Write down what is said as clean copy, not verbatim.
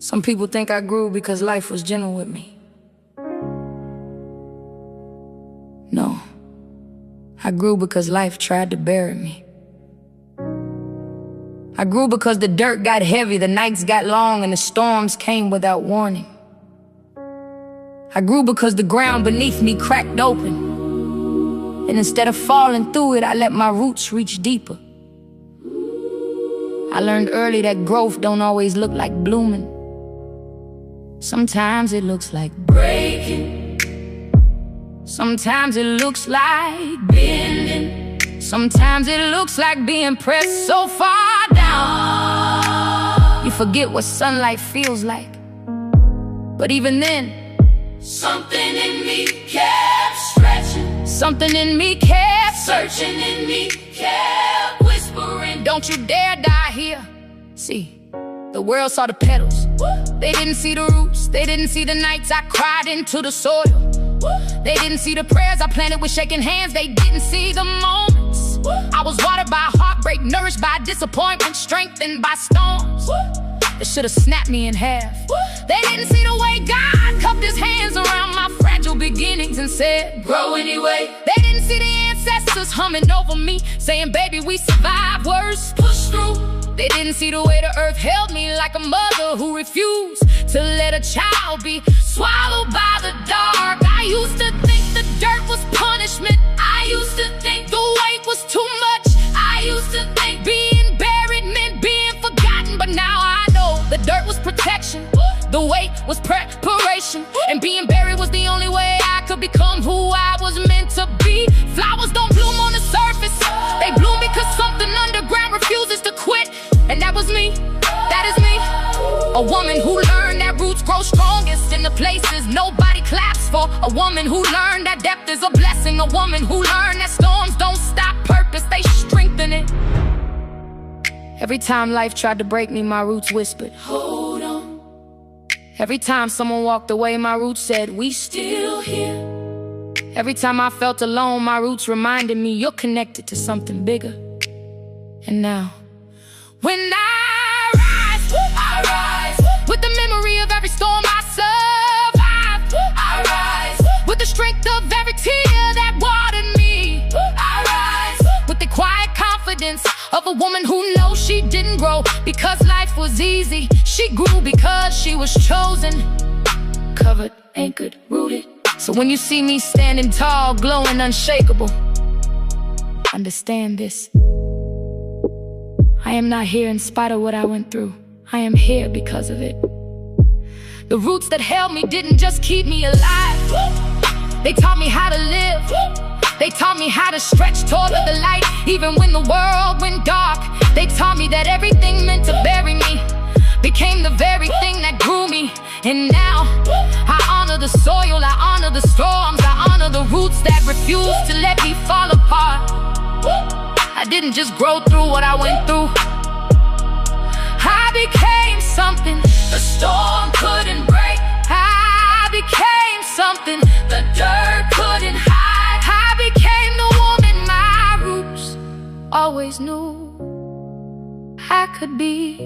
Some people think I grew because life was gentle with me. No, I grew because life tried to bury me. I grew because the dirt got heavy, the nights got long, and the storms came without warning. I grew because the ground beneath me cracked open, and instead of falling through it, I let my roots reach deeper. I learned early that growth don't always look like blooming. Sometimes it looks like breaking. Sometimes it looks like bending. Sometimes it looks like being pressed so far down you forget what sunlight feels like. But even then, something in me kept stretching. Something in me kept searching, in me kept whispering, don't you dare die here. See, the world saw the petals, they didn't see the roots. They didn't see the nights I cried into the soil. They didn't see the prayers I planted with shaking hands. They didn't see the moments I was watered by heartbreak, nourished by disappointment, strengthened by storms that should have snapped me in half. They didn't see the way God cupped his hands around my fragile beginnings and said, grow anyway. They didn't see the ancestors humming over me, saying, baby, we survived worse, push through. They didn't see the way the earth held me like a mother who refused to let a child be swallowed by the dark. I used to think the dirt was punishment. I used to think the weight was too much. I used to think being buried meant being forgotten. But now I know the dirt was protection, the weight was preparation, and being buried was the only way I could become who I was meant to be. Flowers don't bloom on the surface, they bloom because something underground refuses to quit. And that was me, that is me. A woman who learned that roots grow strongest in the places nobody claps for. A woman who learned that depth is a blessing. A woman who learned that storms don't stop purpose, they strengthen it. Every time life tried to break me, my roots whispered, hold on. Every time someone walked away, my roots said, we still here. Every time I felt alone, my roots reminded me, you're connected to something bigger. And now, when I rise with the memory of every storm I survived. I rise with the strength of every tear that watered me. I rise with the quiet confidence of a woman who knows she didn't grow because life was easy. She grew because she was chosen, covered, anchored, rooted. So when you see me standing tall, glowing, unshakable, understand this. I am not here in spite of what I went through. I am here because of it. The roots that held me didn't just keep me alive. They taught me how to live. They taught me how to stretch toward the light, even when the world went dark. They taught me that everything meant to bury me became the very thing that grew me. And now, I honor the soil, I honor the storms, I honor the roots that refuse to let me fall apart. I didn't just grow through what I went through. I became something the storm couldn't break. I became something the dirt couldn't hide. I became the woman my roots always knew I could be.